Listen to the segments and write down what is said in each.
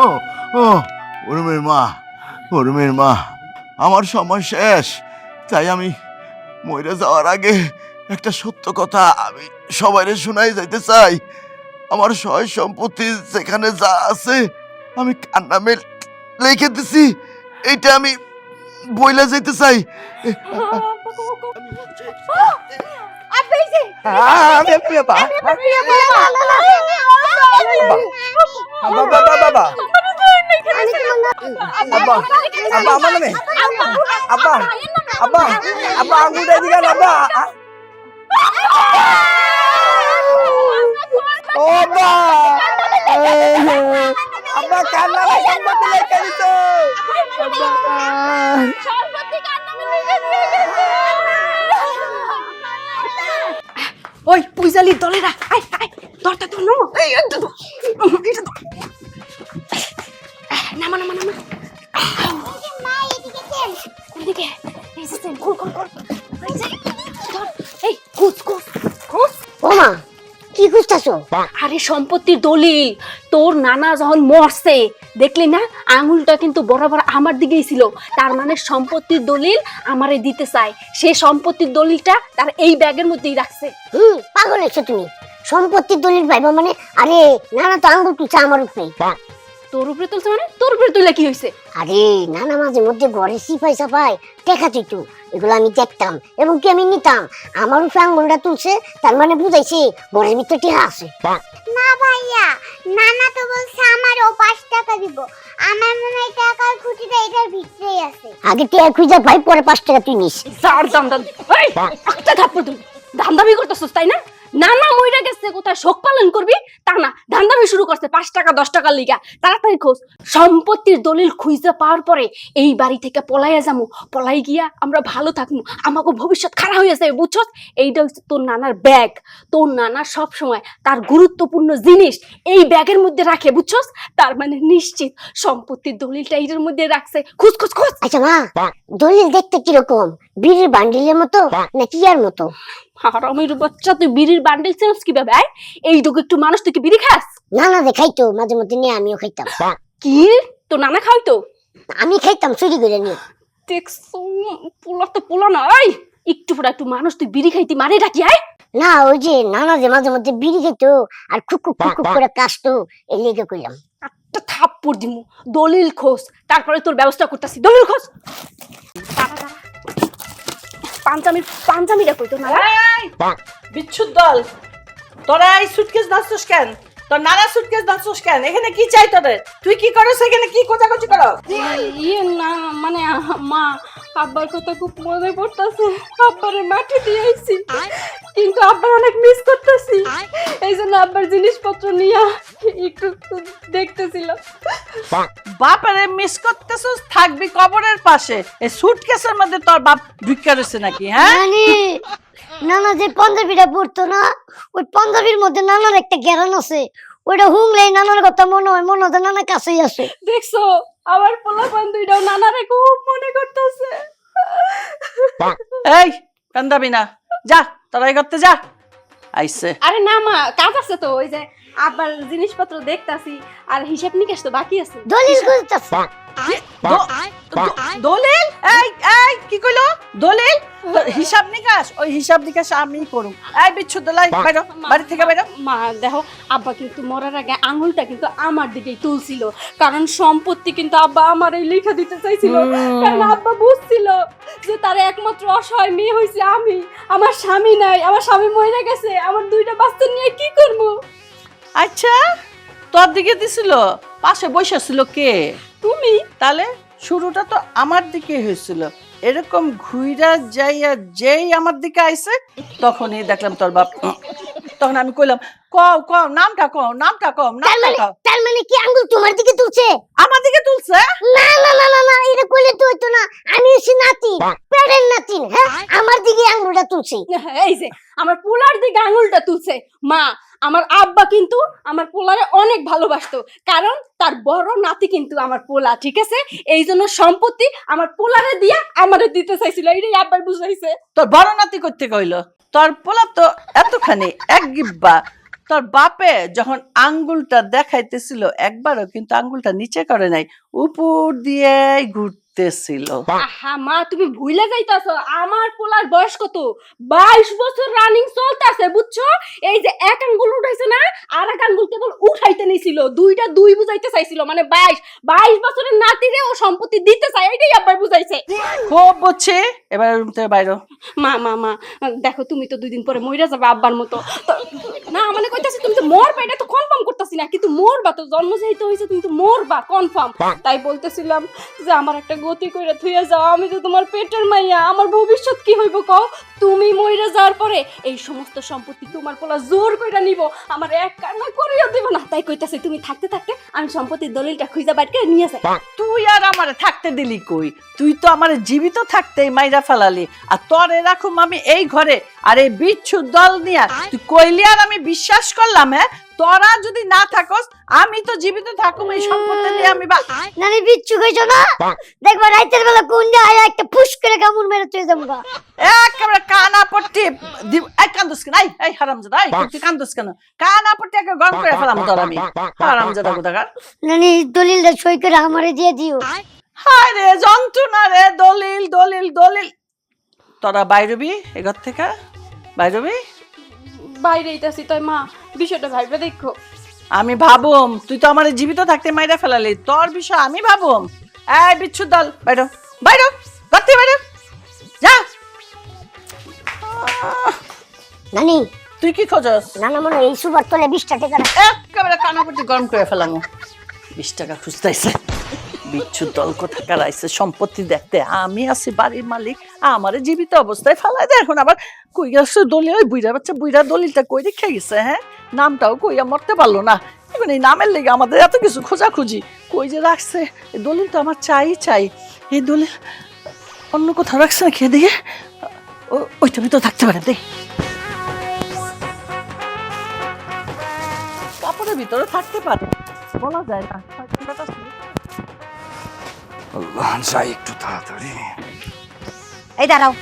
ও ও উর্মির মা, উর্মির মা, আমার সময় শেষ। তাই আমি মরে যাওয়ার আগে একটা সত্য কথা আমি সবাইরে শোনাই যাইতে চাই। আমার সয় সম্পত্তি যেখানে যা আছে আমি কার নামে লিখে দিছি, এইটা আমি বইলা যাইতে চাই। ওই পুইজালি দলেরা আয় আয় দরটা তো নামো এই নামা নামা নামা মা এদিকে কেন কোন দিকে এই যে কোন কোন কোন এই যে ধর এই কুচ কুচ কুচ ও মা কি খুঁজতাছো? আরে সম্পত্তির দলিল। তোর নানা যখন মরছে দেখলি না, আঙুলটা কিন্তু বরাবর আমার দিকেই ছিল। তার মানে সম্পত্তির দলিল আমারে দিতে চায়। সে সম্পত্তির দলিলটা তার এই ব্যাগের মধ্যেই রাখছে। পাগল হয়েছো তুমি? সম্পত্তির দলিল পাইবা মানে? আরে নানা তো আঙ্গুল তুলছে আমার উপরে। তোর উপরে তুলছে মানে? তোর উপরে তুলে কি হয়েছে? আরে নানা মাঝে মধ্যে ঘরে সিপাই সাপাই টেকা দিত, এগুলো আমি দেখতাম এবং কি আমি নিতাম। আমার উপরে আঙ্গুলটা তুলছে, তার মানে বুঝাইছে ঘরের ভিতরে টেকা আছে। না ভাইয়া, নানা তো বলছে আমারও 5 টাকা দিব। আমার মনে হয় টাকার খুঁটিটা এটার ভিতরেই আছে। আগে টেকা খুঁজে পাই, পরে 5 টাকা তুই নিস। যার দাম এই একটা থাপ্পড় তুমি দামদামি করতেছস তাই না? নানা মইরা গেছে, কোথায় শোক পালন করবি তা না, দামদামি শুরু করছে 5 টাকা 10 টাকার লিগা। তাড়াতাড়ি খোঁজ। সম্পত্তির দলিল খুঁজে পাওয়ার পরে এই বাড়ি থেকে পলাইয়া যামু। পলাই গিয়া আমরা ভালো থাকমু, আমাকে ভবিষ্যৎ খারাপ হয়ে যাবে, বুঝছস? এইটা হচ্ছে তোর নানার ব্যাগ। তোর নানা সব সময় তার গুরুত্বপূর্ণ জিনিস এই ব্যাগের মধ্যে রাখে, বুঝছস? তার মানে নিশ্চিত সম্পত্তির দলিলটা এর মধ্যে রাখছে। খুঁজ খুঁজ খুঁজ। আচ্ছা মা, দলিল দেখতে কিরকম? বিড়ির বান্ডিলের মতো না কি আর মতো? হারামির বাচ্চা, তুই বিড়ির বান্ডেল চেনস কিভাবে? এইটুকু একটু মানুষ, তুই কি বিড়ি খাস? নানা দেখাইতো মাঝে মধ্যে নিয়ে, আমিও খাইতাম। কি তো নানা খাইতো? আমি খাইতাম চুরি করে নিয়ে। দেখছো পোলা তো পোলা নয়, একটু পড়া একটু মানুষ, তুই বিড়ি খাইতি মানে ডাকি? আয় না, ওই যে নানা যে মাঝে মধ্যে বিড়ি খাইতো আর খুকুক খুকুক করে কাশতো, এই লেগে কইলাম। একটা থাপ্পড় দিমু। দলিল খোঁজ, তারপরে তোর ব্যবস্থা করতেছি। দলিল খোঁজ। পাঞ্জামিটা কইতো না? বিচ্ছুর দল, তোরা এই সুটকেস ধরছস কেন? তোর নানা সুটকেস ধরছস কেন? এখানে কি চাই তোদের? তুই কি করছ এখানে? কি কোচাকুচি করো? ইয়ে না মানে মা, আব্বার কথা খুব মনে পড়তেছে। আব্বারে মাটি দিয়ে আইছি, কিন্তু আব্বার অনেক মিস করতেছি। এই জন্য আব্বার জিনিসপত্র নিয়ে একটু দেখতেছিলাম। বাপারে মিস করতেছস? থাকবি কবরের পাশে। এই সুটকেসের মধ্যে তোর বাপ ঢুকে রয়েছে নাকি? হ্যাঁ, মানে নানা যে পাঞ্জাবিটা পরতো না, ওই পাঞ্জাবির মধ্যে নানার একটা জ্ঞান আছে। ওইটা হুংলেই নানার কথা মনে হয়, মনে হয় নানা কাছেই আছে। দেখছো, আমার পোলাপান দুইটাও নানারে খুব মনে করতেছে। এই কান্দাবি না, যা তোরাই করতে যা। আইছে আরে না মা, কাজ আছে তো, ওই যে আব্বার জিনিসপত্র দেখতাছি, আর হিসাব নিকাশ তো বাকি আছে। দলিল খুঁজতাছে। দলিল? এই এই কি কইলো? দলিল? হিসাব নিকাশ? ওই হিসাব নিকাশ আমি করুম। এই বিচ্ছু দলাই বাইরো, বাড়ি থেকে বাইরো। মা দেখো, আব্বা কিন্তু মরার আগে আঙুলটা কিন্তু আমার দিকেই তুলছিল, কারণ সম্পত্তি কিন্তু আব্বা আমারই লিখে দিতে চাইছিল। কারণ আব্বা বুঝছিল যে তার একমাত্র অসহায় মেয়ে হইছে আমি। আমার স্বামী নাই, আমার স্বামী মরে গেছে, আমার 2টা বাচ্চা নিয়ে কি করব? আচ্ছা, তোর দিকে দিছিল? পাশে বসে ছিল কে? তুমি। তাহলে শুরুটা তো আমার দিকে হয়েছিল। এরকম ঘুইরা যাইয়া যেই আমার দিকে আইছে, তখনই দেখলাম তোর বাপ। তখন আমি কইলাম, কও কও নামটা কও, নামটা কও, নামটা কও। তার মানে কি আঙ্গুল তোমার দিকে তুলছে? আমার দিকে তুলছে? না না না না না, এটা কইলে তো হইতো না। আমি হচ্ছি নাতি, পেটের নাতি। হ্যাঁ, আমার দিকে আঙ্গুলটা তুলছে। এই যে আমার পোলার দিকে আঙুলটা তুলছে। মা, আমার আব্বা কিন্তু আমার পোলারে অনেক ভালোবাসতো, কারণ তার বড় নাতি কিন্তু আমার পোলা, ঠিক আছে? এই জন্য সম্পত্তি আমার পোলারে দিয়া আমারে দিতে চাইছিল, এটাই আব্বার বুঝাইছে। তোর বড় নাতি করতে কইলো? তোর পোলা তো এতখানি এক গিব্বা, তোর বাপে যখন আঙ্গুলটা দেখাইতেছিল একবারও কিন্তু আঙ্গুলটা নিচে করে নাই, উপর দিয়ে ঘুরতেছিল। আহা মা, তুমি ভুলে যাইতাছো আমার পোলার বয়স কত, 22 বছর রানিং চলতেছে বুঝছো। এই যে এক আঙ্গুল উঠাইছে না, আর এক আঙ্গুল কেবল উঠাইতে নিছিল, দুইটা দুই বুঝাইতে চাইছিল, মানে 22 বছরের নাতিরে ও সম্পত্তি দিতে চায়, এটাই আব্বার বুঝাইছে। খুব বুঝছি, এবার রুম থেকে বাইরে। মা মা মা দেখো, তুমি তো 2 দিন পরে মইরা যাবে আব্বার মতো। তো না মানে কইতাছি তুমি তো মরবা, এটা তো কনফার্ম করতাছি না, কিন্তু মরবা তো, জন্ম যেহেতু হইছে তুমি তো মরবা কনফার্ম। তাই বলতেছিলাম যে আমার একটা গতি কইরা থুইয়া যাও, আমি তো তোমার পেটের মাইয়া, আমার ভবিষ্যৎ কি হইব কও। তুমি মইরা যাওয়ার পরে এই সমস্ত সম্পত্তি তোমার পোলা জোর কইরা নিব, আমার এক কান্না করিয়া দিব না। তাই কইতাছি তুমি থাকতে থাকতে আমি সম্পত্তির দলিলটা খুঁজা বাইর করে নিয়ে যাই। তুই আর আমারে থাকতে দিলি কই? তুই তো আমারে জীবিত থাকতেই মাইরা ফেলালি, আর তোরে রাখুম আমি এই ঘরে, আর এই বিচ্ছু দল নিয়া তুই কইলি আর আমি বিশ্বাস করলাম। হ্যাঁ, তোরা যদি না থাকস আমি তো জীবিত থাকুম এই সম্পত্তি নিয়ে। আমি নানি বিচ্ছু কইছো না, দেখবা রাতের বেলা কোন যায় একটা ফুস করে কামড় মেরে তুই যাবো। একেবারে কানা পট্টি এই কান্দুস কেন? এই হারামজাদা, এই তুই কান্দুস কেন? কানা পট্টি একে গরম করে ফেলাম তোর আমি, হারামজাদা কোথাকার। নানি দলিলটা সই করে আমারে দিয়ে দিও। হায় রে যন্ত্রণা রে, দলিল দলিল দলিল। তোরা বাইরবি এ ঘর থেকে, বাইরবি। বাইরে আইতাছি, তাই মা বিষয়টা ভাইবে দেখো। আমি ভাবুম তুই তো আমার জীবিত থাকতে মাইরা ফেলালি, তোর বিষয় আমি ভাবুম। এই বিচ্ছু দল বাইরো, বাইরো, করতে বাইরো, যা। নানি তুই কি খোঁজস? নানা মনে এই সুপার তলে 20 টাকা একেবারে কানাপটি গরম করে ফেলাম। 20 টাকা খুঁজতেছে বিচ্ছু দল কোথাকার আইছে সম্পত্তি দেখতে। আমি আছি বাড়ির মালিক, আমার জীবিত অবস্থায় ফেলাই দেয়। এখন আবার কই গেছে দলিল, ওই বুইরা বাচ্চা বুইরা দলিলটা কই রেখে গেছে। হ্যাঁ, নামটাও কইয়া মরতে পারলো না। এখন এই নামের লেগে আমাদের এত কিছু খোঁজাখুঁজি, কই যে রাখছে এই দলিলটা আমার চাই। এই দলিল অন্য কোথাও রাখছে না, খেয়ে দিয়ে ওইটা ভিতরে থাকতে পারে। দেখ কাপড়ের ভিতরে থাকতে পারে, বলা যায় না। আল্লাহ, যাই একটু তাড়াতাড়ি। এই দাঁড়াও,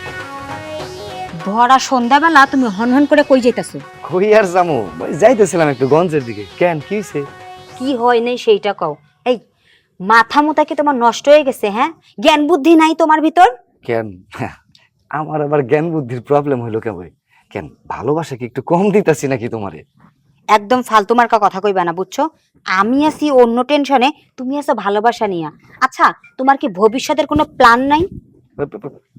ভরা সন্ধ্যাবেলা তুমি হনহন করে কই যাইতাছো? কই আর যামু, যাইতেছিলাম একটু গঞ্জের দিকে। কেন, কি হইছে? কি হয় নাই সেইটা কও। এই মাথা মোতা কি তোমার নষ্ট হয়ে গেছে? হ্যাঁ, জ্ঞান বুদ্ধি নাই তোমার ভিতর? কেন আমার আবার জ্ঞান বুদ্ধির প্রবলেম হইলো কেবল? কেন, ভালোবাসা কি একটু কম দিতাছি নাকি তোমারে? একদম ফালতু মার্কা কথা কইবা না, বুঝছো? আমি আছি অন্য টেনশনে, তুমি আছো ভালোবাসা নিয়া। আচ্ছা, তোমার কি ভবিষ্যতের কোনো প্ল্যান নাই?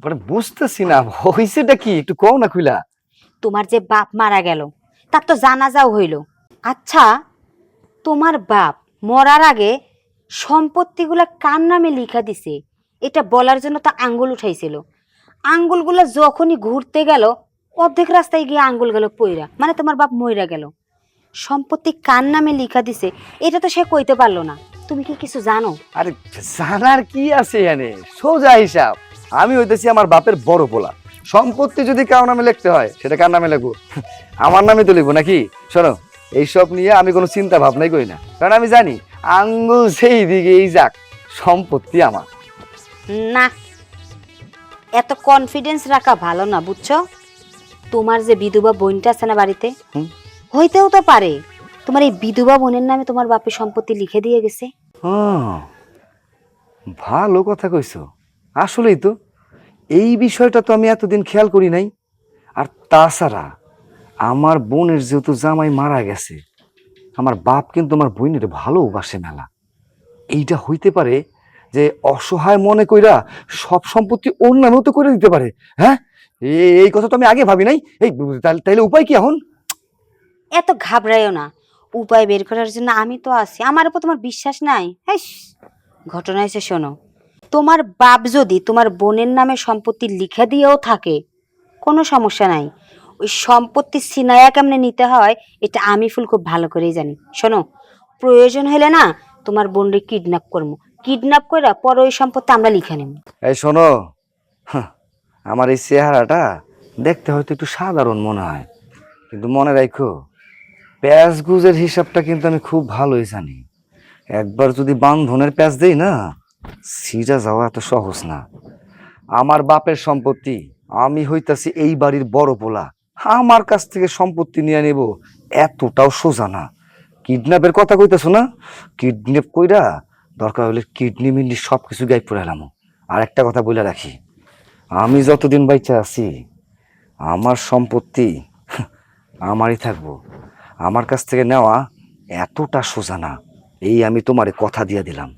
মানে বুঝতেছি না হইছেটা কি, একটু কও না খুইলা। তোমার যে বাপ মারা গেল, তার তো জানাজাও হইল। আচ্ছা, তোমার বাপ মরার আগে সম্পত্তিগুলা কার নামে লিখা দিছে এটা বলার জন্য তো আঙ্গুল উঠাইছিল। আঙ্গুলগুলো যখনই ঘুরতে গেল, অর্ধেক রাস্তায় গিয়ে আঙ্গুল গেল পইরা, মানে তোমার বাপ মইরা গেল। সম্পত্তি কার নামে লিখা দিছে এটা তো সে কইতে পারলো না। তুমি কি কিছু জানো? আরে জানার কি আছে এনে, সোজা হিসাব। আমি হইতেছি আমার বাপের বড় পোলা, সম্পত্তি যদি কার নামে লিখতে হয় সেটা কার নামে লিখবো? আমার নামে তো লিখবো নাকি? শোনো, এইসব নিয়ে আমি কোনো চিন্তা ভাবনাই করি না, কারণ আমি জানি আঙ্গুল সেই দিকে এই যাক, সম্পত্তি আমার। না, এত কনফিডেন্স রাখা ভালো না, বুঝছো? তোমার যে বিধবা বোনটা আছে না বাড়িতে, হইতেও তো পারে তোমার এই বিধবা বোনের নামে তোমার বাপের সম্পত্তি লিখে দিয়ে গেছে। ভালো কথা কইছো, আসলেই তো এই বিষয়টা তো আমি এতদিন খেয়াল করি নাই। আর তাছাড়া আমার বোনের যেহেতু জামাই মারা গেছে, আমার বাপ কিন্তু আমার বোনের ভালোবাসে মেলা। এইটা হইতে পারে যে অসহায় মনে কইরা সব সম্পত্তি ওর নামেও তো করে দিতে পারে। হ্যাঁ, এই কথা তো আমি আগে ভাবি নাই। এই তাইলে উপায় কি এখন? এত ঘাবড়াইও না, উপায় বের করার জন্য আমি তো আছি। আমার উপর তোমার বিশ্বাস নাই? ঘটনা হয়েছে, শোনো। তোমার বাপ যদি তোমার বোনের নামে সম্পত্তি লিখে দিয়েও থাকে, কোনো সমস্যা নাই। ওই সম্পত্তি সিনায়া কেমনে নিতে হয় এটা আমি ফুল খুব ভালো করেই জানি। শোনো, প্রয়োজন হলে না তোমার বোনরে কিডন্যাপ করবো, কিডন্যাপ করে পরে ওই সম্পত্তি আমরা লিখে নেব। এই শোনো, আমার এই চেহারাটা দেখতে হয়তো একটু সাধারণ মনে হয়, কিন্তু মনে রাখো প্যাঁচ গুজের হিসাবটা কিন্তু আমি খুব ভালোই জানি। একবার যদি বান্ধনের প্যাঁচ দেই না, সিরা যাওয়া এত সহজ না। আমার বাপের সম্পত্তি, আমি হইতাছি এই বাড়ির বড় পোলা, আমার কাছ থেকে সম্পত্তি নিয়ে নেব এতটাও সোজা না। কিডন্যাপের কথা কইতেছো না? কিডন্যাপ কইরা দরকার হলে কিডনি মিডনি সব কিছু গাইব করে এলাম। আর একটা কথা বলে রাখি, আমি যতদিন বাইচা আছি আমার সম্পত্তি আমারই থাকবো। আমার কাছ থেকে নেওয়া এতটা সোজা না, এই আমি তোমারে কথা দিয়ে দিলাম।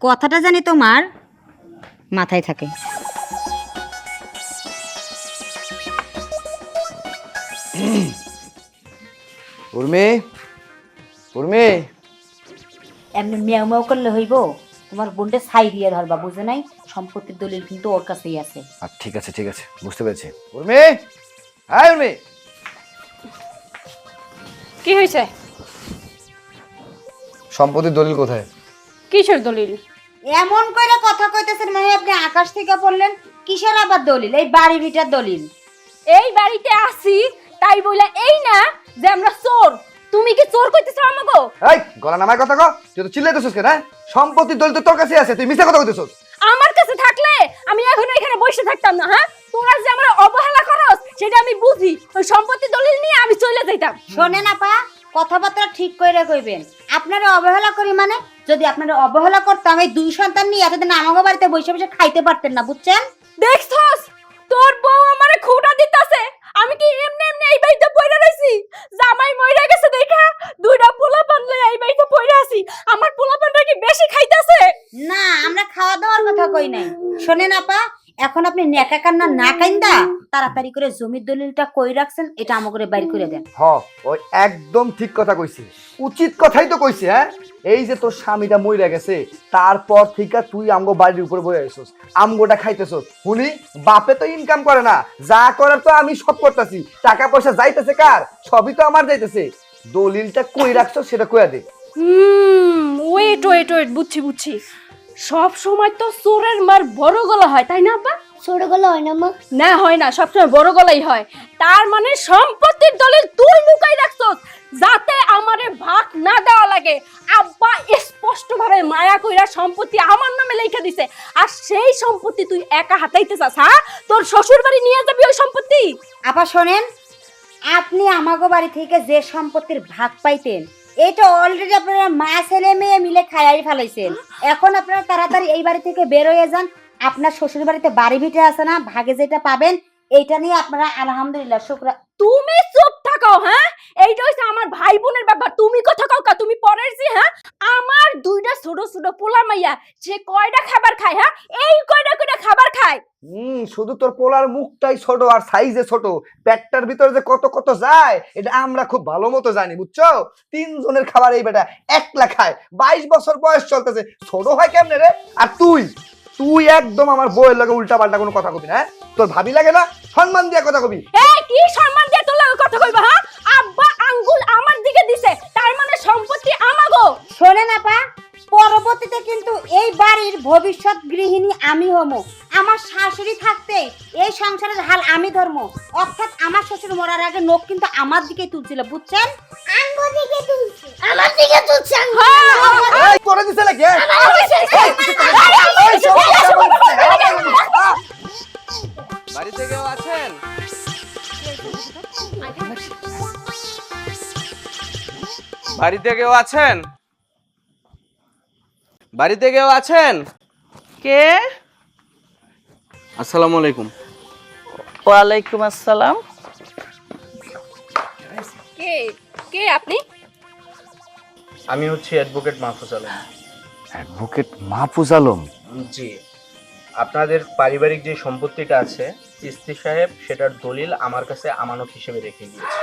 কথাটা জানি তোমার মাথায় থাকে। উর্মি, উর্মি, এমনি মেও মেও করলে হইব? তোমার বোনটা ছাই দিয়ে ধরবা, বুঝে নাই? সম্পত্তির দলিল কিন্তু ওর কাছেই আছে। আর ঠিক আছে ঠিক আছে, বুঝতে পেরেছি। উর্মি, হ্যাঁ উর্মি, কি হয়েছে? সম্পত্তির দলিল কোথায়? কিসের দলিল? এমন কইরা কথা কইতেছেন মানে আপনি আকাশ থেকে পড়লেন। কিসের আবার দলিল? এই বাড়ি ভিটার দলিল। এই বাড়িতে আসি তাই বলে এই না যে আমরা চোর। তুমি কি চোর কইতেছো আমাগো? এই গলা নামায় কথা কও, তুই তো চিল্লাইতেছিস কেন? হ্যাঁ, সম্পত্তির দলিল তো তোর কাছে আছে, তুই মিথ্যা কথা কইতেছিস। আমার কাছে থাকলে আমি এখনো এখানে বসে থাকতাম না। হ্যাঁ, তোরা যে আমার অবহেলা করস সেটা আমি বুঝি। ওই সম্পত্তি দলিল নিয়ে আমি চলে যাইতাম। শোনেন আপা, কথাবার্তা ঠিক কইরা কইবেন। আপনারা অবহেলা করি মানে? যদি আপনারা অবহেলা করতাম এই দুই সন্তান নিয়ে এতদিন আমাগো বাড়িতে বসে বসে খাইতে পারতেন না, বুঝছেন? দেখছস তোর বউ আমারে খুঁটা দিতাছে। আমি কি এমনি এমনি এই বাড়িতে পইরা রইছি? জামাই মইরা গেছে দেখা দুইটা পোলাপান লই এই বাড়িতে পইরা আছি। আমার পোলাপানটা কি বেশি খাইতাছে? না, আমরা খাওয়া দাওয়ার কথা কই নাই। শোনেন আপা, এখন আপনি নেকা কান্না না কাইন্দা তাড়াতাড়ি করে জমির দলিলটা কই রাখছেন এটা আমাগরে বাইর করে দেন। হ, ওই একদম ঠিক কথা কইছে, উচিত কথাই তো কইছে। হ্যাঁ, এই যে তোর স্বামীটা মইরা গেছে তারপর থেকে তুই আমগো বাড়ির উপরে বসে আইছস, আমগোটা খাইতেছস। শুনি বাপে তো ইনকাম করে না, যা করার তো আমি সব করতেছি। টাকা পয়সা যাইতেছে কার? সবই তো আমার যাইতেছে। দলিলটা কই রাখছস সেটা কইয়া দে। ওয়েট ওয়েট ওয়েট, বুঝছি বুঝছি। সব সময় তো চোরের মার বড় গলা হয়, তাই না আব্বা? ছোট গলা হয় না মা? না হয় না, সবসময় বড় গলাই হয়। তার মানে সম্পত্তির দলিল তুই লুকাই রাখছস যাতে আমারে ভাগ না দেওয়া লাগে। আব্বা স্পষ্ট ভাবে মায়া কইরা সম্পত্তি আমার নামে লেখা দিছে। আর সেই সম্পত্তি তুই একা হাতাইতে চাস? হ্যাঁ, তোর শ্বশুর বাড়ি নিয়ে যাবি ওই সম্পত্তি? আপা শোনেন, আপনি আমাগো বাড়ি থেকে যে সম্পত্তির ভাগ পাইতেন এটা অলরেডি আপনারা মা ছেলে মেয়ে মিলে খাইয়াই ফেলাইছেন। এখন আপনারা তাড়াতাড়ি এই বাড়ি থেকে বের হয়ে যান। আপনার শ্বশুর বাড়িতে বাড়ি ভিটে আছে না, ভাগে যেটা পাবেন এইটা নিয়ে আপনারা আলহামদুলিল্লাহ শুকরা। তুমি চুপ থাকো। হ্যাঁ, এইটা হচ্ছে আমার ভাই বোনের ব্যাপার। তুমি কথা কাও কা? তুমি পরের জি। হ্যাঁ, আমার দুইটা ছোট ছোট পোলা মাইয়া, সে কয়টা খাবার খায়? হ্যাঁ, এই কয়টা কয়টা খাবার খায়? শুধু তোর পোলার মুখটাই ছোট আর সাইজে ছোট, পেটটার ভিতরে যে কত কত যায় এটা আমরা খুব ভালো মতো জানি, বুঝছো? 3 জনের খাবার এই বেটা একলা খায়। 22 বছর বয়স চলতেছে, ছোট হয় কেমনে রে? আর তুই তুই একদম আমার বউয়ের লগে উল্টা পাল্টা কোনো কথা কবি না। হ্যাঁ, তোর ভাবি লাগে না? সম্মান দিয়ে কথা কবি। এই কি সম্মান দিয়ে তোর লগে কথা কইবা? হ্যাঁ, আব্বা আঙ্গুল আমার দিকে দিছে, তার মানে সম্পত্তি আমাগো। শোনেন আপা, পরবর্তীতে কিন্তু এই বাড়ির ভবিষ্যৎ গৃহিণী আমি হমো। আমার শাশুড়ি থাকতে এই সংসারের হাল আমি ধরমো। অর্থাৎ আমার শ্বশুর মরার আগে নখ কিন্তু আমার দিকে তুলছিল, বুঝছেন? আঙ্গুর দিকে তুলছি। আমার দিকে তুলছে। এই করে দিছে নাকি? বাড়িতে কেউ আছেন? বাড়িতে কেউ আছেন? বাড়িতে কেউ আছেন? কে? আসসালামু আলাইকুম। ওয়ালাইকুম আসসালাম। কে কে আপনি? আমি হচ্ছি অ্যাডভোকেট মাহফুজ আলম। অ্যাডভোকেট মাহফুজ আলম? জি, আপনাদের পারিবারিক যে সম্পত্তিটা আছে চিস্তি সাহেব সেটার দলিল আমার কাছে আমানত হিসেবে রেখে গিয়েছে।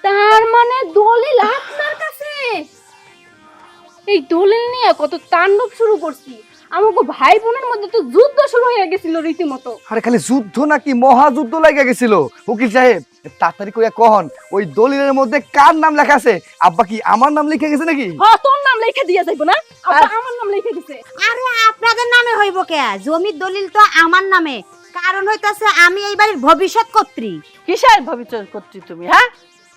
তার মানে দলিল আপনার কাছে? এই দলিল নিয়ে কত তাণ্ডব শুরু করছি। আমাকে ভাই বোনের মধ্যে তো যুদ্ধ শুরু হয়ে গেছিল রীতিমতো। আরে খালি যুদ্ধ নাকি মহাযুদ্ধ লাগা গেছিল? উকিল সাহেব তাড়াতাড়ি কইয়া কহন ওই দলিলের মধ্যে কার নাম লেখা আছে? আব্বা কি আমার নাম লিখে গেছে নাকি? হ্যাঁ, তোর নাম লেখা দিয়া যাইবো না? আব্বা আমার নাম লিখে দিছে। আরে আপনাদের নামে হইব কে? জমির দলিল তো আমার নামে। কারণ হইতাছে আমি এই বাড়ির ভবিষ্যৎ কর্ত্রী। কিসের ভবিষ্যৎ করছি তুমি? হ্যাঁ,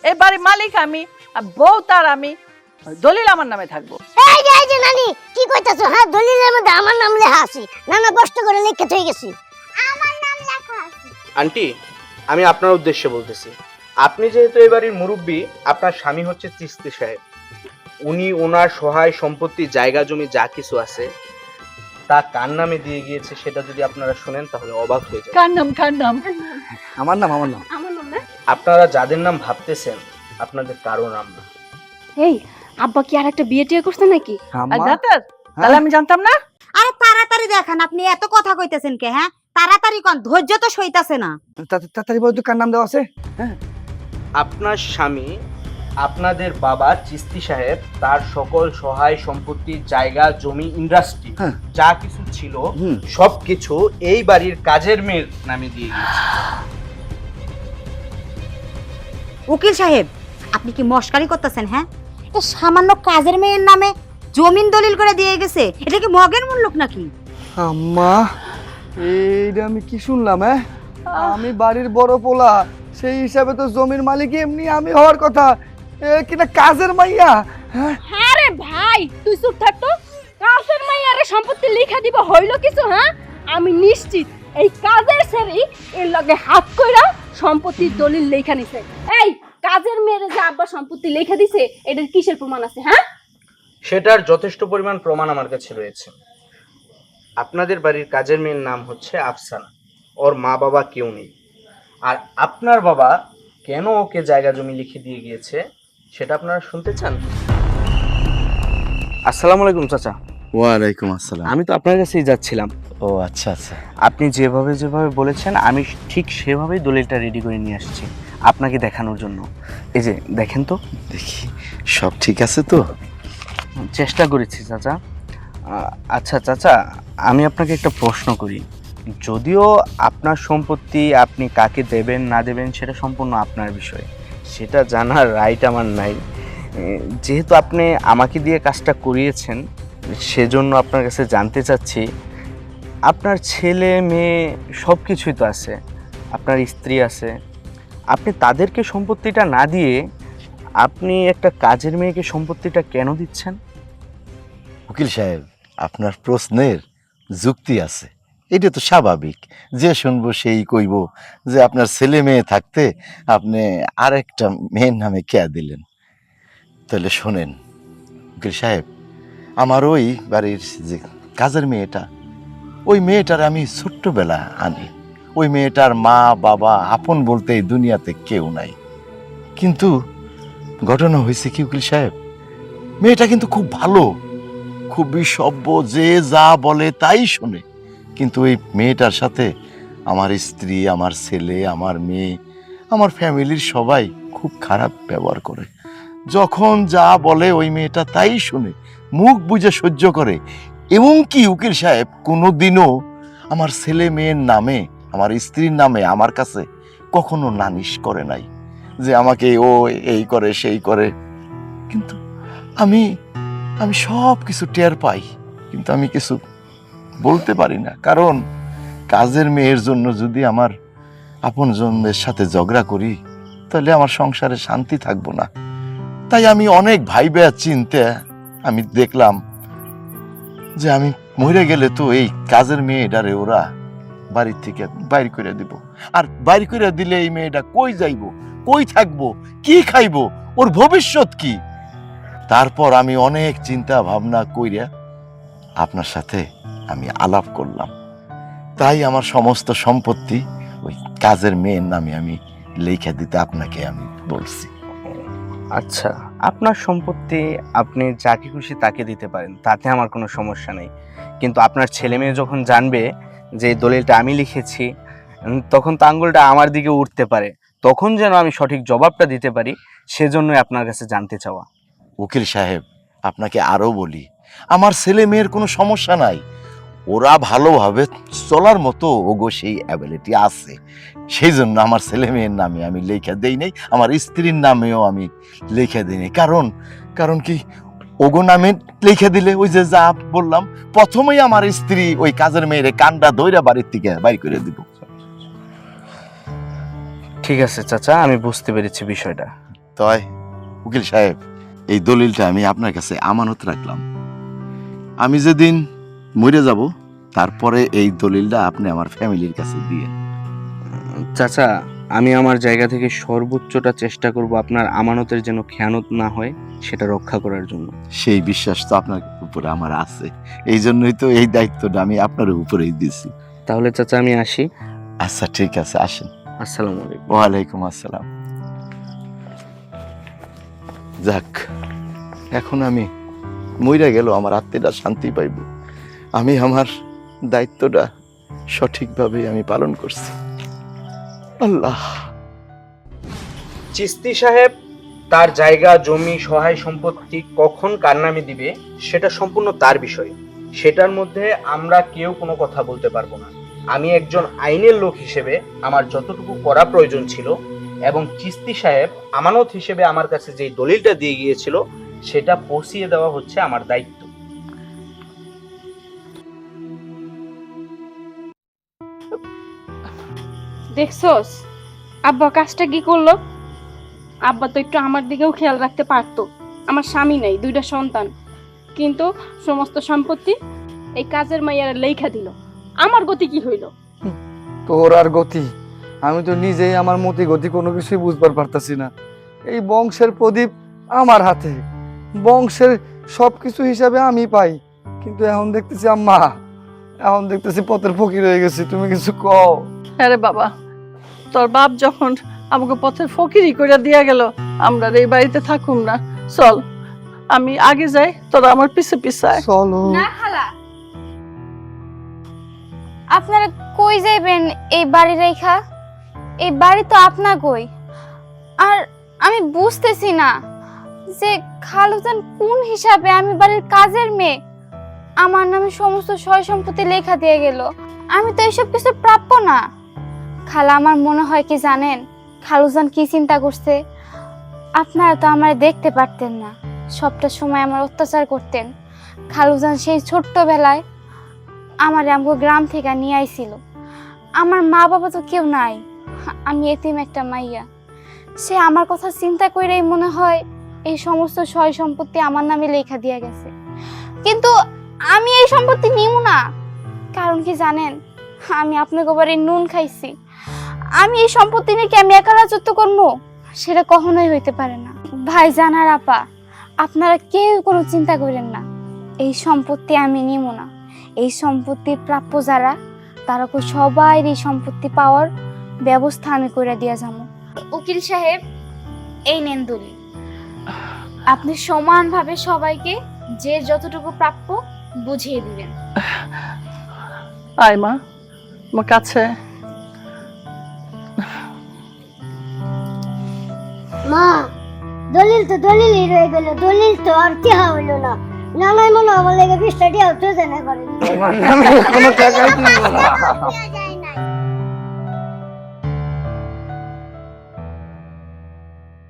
এই বাড়ির মালিক আমি, আর বউ তার আমি। দলিল আমার নামে থাকবো। এই যে নানি কি কইতাছো? হ্যাঁ, দলিলের মধ্যে আমার নাম লেখা আছে। নানা কষ্ট করে লিখে থই গেছি। আমার নাম লেখা আছে। আন্টি, আমি আপনার উদ্দেশ্যে বলতেছি, আপনি যেহেতু এই বাড়ির মুরব্বী, আপনার স্বামী হচ্ছে চিস্তি সাহেব। উনি ওনার সহায় সম্পত্তি, জায়গা জমি যা কিছু আছে তা কার নামে দিয়ে গিয়েছে সেটা যদি আপনারা শুনেন তাহলে অবাক হয়ে যাবেন। কার নাম কার নাম? আমার নাম আমার নাম না। আপনারা যাদের নাম ভাবতেছেন আপনাদের কারো নাম না। এই আব্বা কি আর একটা বিয়ে টিয়ে করছে নাকি? আর ডাক্তার, তাহলে আমি জানতাম না। আরে তাড়াতাড়ি দেখান, আপনি এত কথা কইতেছেন কে? হ্যাঁ তাড়াতাড়ি কোন, ধৈর্য তো সইতাছে না। তাড়াতাড়ি বল তো কার নাম দেওয়া আছে? আপনার স্বামী, আপনাদের বাবা চিস্তি সাহেব তার সকল সহায় সম্পত্তি, জায়গা জমি, ইন্ডাস্ট্রি হ্যাঁ। যা কিছু ছিল হুম। সবকিছু এই বাড়ির কাজের মেয়ের নামে দিয়ে গিয়েছে। উকিল সাহেব, আপনি কি মস্কারি করতেছেন? হ্যাঁ, এটা সামান্য কাজের মেয়ের নামে জমিন দলিল করে দিয়ে গেছে, এটা কি মগের মূল্য নাকি? আম্মা, এইটা আমি কি শুনলাম? আমি বাড়ির বড় পোলা, সেই হিসাবে তো জমির মালিক এমনি আমি হওয়ার কথা, কিনা কাজের মাইয়া? হ্যাঁ, হ্যাঁ রে ভাই, তুই চুপ থাক তো। কাজের মাইয়ারে সম্পত্তি লিখা দিব হইল কিছু? হ্যাঁ, আমি নিশ্চিত এই কাজের ছেড়ি এর লগে হাত কইরা সম্পত্তির দলিল লেখা নিছে। এই কাজের মেয়েরে যে আব্বা সম্পত্তি লেখা দিছে, এটার কিসের প্রমাণ আছে? হ্যাঁ, সেটার যথেষ্ট পরিমাণ প্রমাণ আমার কাছে রয়েছে। আপনাদের বাড়ির কাজের মেয়ের নাম হচ্ছে আফসানা, ওর মা বাবা কেউ নেই। আর আপনার বাবা কেন ওকে জায়গা জমি লিখে দিয়ে গিয়েছে সেটা আপনারা শুনতে চান? আসসালামু আলাইকুম চাচা। ওয়ালাইকুম আসসালাম। আমি তো আপনার কাছেই যাচ্ছিলাম। ও আচ্ছা আচ্ছা, আপনি যেভাবে যেভাবে বলেছেন আমি ঠিক সেভাবেই দলিলটা রেডি করে নিয়ে আসছি আপনাকে দেখানোর জন্য। এই যে দেখেন তো। দেখি সব ঠিক আছে তো? চেষ্টা করেছি চাচা। আচ্ছা চাচা, আমি আপনাকে একটা প্রশ্ন করি। যদিও আপনার সম্পত্তি আপনি কাকে দেবেন না দেবেন সেটা সম্পূর্ণ আপনার বিষয়, সেটা জানার রাইট আমার নাই। যেহেতু আপনি আমাকে দিয়ে কাজটা করিয়েছেন সেজন্য আপনার কাছে জানতে চাচ্ছি, আপনার ছেলে মেয়ে সব কিছুই তো আছে, আপনার স্ত্রী আছে, আপনি তাদেরকে সম্পত্তিটা না দিয়ে আপনি একটা কাজের মেয়েকে সম্পত্তিটা কেন দিচ্ছেন? উকিল সাহেব, আপনার প্রশ্নের যুক্তি আছে, এটা তো স্বাভাবিক। যে শুনবো সেই কইব যে আপনার ছেলে মেয়ে থাকতে আপনি আরেকটা মেয়ের নামে কে দিলেন। তাহলে শোনেন উকিল সাহেব, আমার ওই বাড়ির যে কাজের মেয়েটা, ওই মেয়েটার আমি ছোট্টবেলা আনি। ওই মেয়েটার মা বাবা আপন বলতে এই দুনিয়াতে কেউ নাই। কিন্তু ঘটনা হয়েছে কি উকিল সাহেব, মেয়েটা কিন্তু খুব ভালো, খুবই সভ্য, যে যা বলে তাই শোনে। কিন্তু ওই মেয়েটার সাথে আমার স্ত্রী, আমার ছেলে, আমার মেয়ে, আমার ফ্যামিলির সবাই খুব খারাপ ব্যবহার করে। যখন যা বলে ওই মেয়েটা তাই শুনে, মুখ বুজে সহ্য করে। এবং কি উকিল সাহেব, কোনোদিনও আমার ছেলে মেয়ের নামে, আমার স্ত্রীর নামে আমার কাছে কখনো নালিশ করে নাই যে আমাকে ও এই করে সেই করে। কিন্তু আমি আমি সব কিছু টের পাই, কিন্তু আমি কিছু বলতে পারি না। কারণ কাজের মেয়ের জন্য যদি আমার আপনজনদের সাথে ঝগড়া করি তাহলে আমার সংসারে শান্তি থাকবো না। তাই আমি অনেক ভাইবে চিনতে আমি দেখলাম যে আমি মরে গেলে তো এই কাজের মেয়েটারে ওরা বাড়ির থেকে বাইর করে দিব। আর বাইর করে দিলে এই মেয়েটা কই যাইবো, কই থাকবো, কি খাইবো, ওর ভবিষ্যৎ কি? তারপর আমি অনেক চিন্তা ভাবনা কইরা আপনার সাথে আমি আলাপ করলাম। তাই আমার সমস্ত সম্পত্তি ওই কাজের মেয়ের নামে আমি লেখা দিতে আপনাকে আমি বলছি। আচ্ছা, আপনার সম্পত্তি আপনি যাকে খুশি তাকে দিতে পারেন, তাতে আমার কোনো সমস্যা নেই। কিন্তু আপনার ছেলে মেয়ে যখন জানবে যে এই দলিলটা আমি লিখেছি, তখন তো আঙ্গুলটা আমার দিকে উঠতে পারে। তখন যেন আমি সঠিক জবাবটা দিতে পারি, সেজন্যই আপনার কাছে জানতে চাওয়া। উকিল সাহেব, আপনাকে আরো বলি, আমার ছেলে মেয়ের কোনো সমস্যা নাই। ওরা ভালোভাবে চলার মতো ওগো সেই অ্যাবিলিটি আছে। সেই জন্য আমার ছেলে মেয়ের নামে আমি লেখা দেই নাই, আমার স্ত্রীর নামেও আমি লেখা দিই নাই। কারণ কি, ওগো নামে লেখা দিলে ওই যে যা বললাম, প্রথমেই আমার স্ত্রী ওই কাজের মেয়েরে কান্ডা দইরা বাড়ির থেকে বাইর করে দিব। ঠিক আছে চাচা, আমি বুঝতে পেরেছি বিষয়টা। তাই উকিল সাহেব, এই দলিলটা আমি আপনার কাছে আমানত রাখলাম। আমি যেদিন মরে যাব তারপরে এই দলিলটা আপনি আমার ফ্যামিলির কাছে দিয়ে। চাচা, আমি আমার জায়গা থেকে সর্বোচ্চটা চেষ্টা করব আপনার আমানতের যেন খেয়ানত না হয় সেটা রক্ষা করার জন্য। সেই বিশ্বাস তো আপনার উপরে আমার আছে, এই জন্যই তো এই দায়িত্বটা আমি আপনার উপরেই দিছি। তাহলে চাচা আমি আসি। আচ্ছা ঠিক আছে, আসেন। আসসালামু আলাইকুম। ওয়ালাইকুম আসসালাম। যাক, এখন আমি মইরা গেল আমার আত্মীয়রা শান্তি পাইব। আমি আমার দায়িত্বটা সঠিকভাবে আমি পালন করছি। আল্লাহ। চিস্তি সাহেব তার জায়গা জমি সহায় সম্পত্তি কখন কার নামে দিবে সেটা সম্পূর্ণ তার বিষয়, সেটার মধ্যে আমরা কেউ কোনো কথা বলতে পারবো না। আমি একজন আইনের লোক হিসেবে আমার যতটুকু করা প্রয়োজন ছিল এবং চিস্তি সাহেব আমানত হিসেবে আমার কাছে যে দলিলটা দিয়ে গিয়েছিল সেটা পৌঁছিয়ে দেওয়া হচ্ছে আমার দায়িত্ব। দেখছস আব্বা কাজটা কি করলো? আব্বা তো একটু আমার দিকেও খেয়াল রাখতে পারতো। আমার স্বামী নাই, 2টা সন্তান, কিন্তু সমস্ত সম্পত্তি এই কাজের মাইয়ার লেখা দিল। আমার গতি কি হইল? তোর আর গতি, আমি তো নিজেই আমার মতি গতি কোনো কিছুই বুঝবার পারতাছি না। এই বংশের প্রদীপ আমার হাতে, বংশের সবকিছু হিসাবে আমি পাই, কিন্তু এখন দেখতেছি আম্মা, এখন দেখতেছি পথের ফকির হয়ে গেছি। তুমি কিছু কও। আরে বাবা, তোর বাপ যখন আমাকে পথের ফকিরি করে দিয়া গেল, আমরা আর এই বাড়িতে থাকুম না। চল আমি আগে যাই, তোরা আমার পিছে পিছে আয়। চলো। না খালা, আপনারা কই যাইবেন এই বাড়ি রেখা? এই বাড়ি তো আপনার কই। আর আমি বুঝতেছি না যে খালুজান কোন হিসাবে আমি বাড়ির কাজের মেয়ে আমার নামে সমস্ত সয় সম্পত্তি লেখা দিয়ে গেল। আমি তো এইসব কিছু প্রাপ্য না। খালা, আমার মনে হয় কি জানেন খালুজান কি চিন্তা করছে? আপনারা তো আমায় দেখতে পারতেন না, সবটা সময় আমার অত্যাচার করতেন। খালুজান সেই ছোট্টবেলায় আমার আমগো গ্রাম থেকে নিয়ে আইছিল। আমার মা বাবা তো কেউ নাই, আমি এতিম একটা মাইয়া। সে আমার কথা চিন্তা করেই মনে হয় এই সমস্ত সয় সম্পত্তি আমার নামে লেখা দিয়ে গেছে। কিন্তু আমি এই সম্পত্তি নিব না। কারণ কি জানেন, আমি আপনাকে বাড়ির নুন খাইছি। আমি এই সম্পত্তি নিয়ে কি আমি একা রাজত্ব করবো? সেটা কখনোই হইতে পারে না। ভাই জানার আপা, আপনারা কেউ কোনো চিন্তা করেন না, এই সম্পত্তি আমি নিব না। এই সম্পত্তির প্রাপ্য যারা, তারা সবাই এই সম্পত্তি পাওয়ার ব্যবস্থা আমি করে দিয়ে যাবো। উকিল সাহেব, এই নেন দলিল। আপনি সমানভাবে সবাইকে যে যতটুকু প্রাপ্য বুঝিয়ে দিবেন। আয় মা, আমার কাছে। মা, দলিল তো দলিলই রয়ে গেল, দলিল তো আর কি হইলো না। নানাই মনে আমার লেগে 20 টাকা উঠে দেনা করেন। আমার নামে কোনো টাকাই তুলবো না।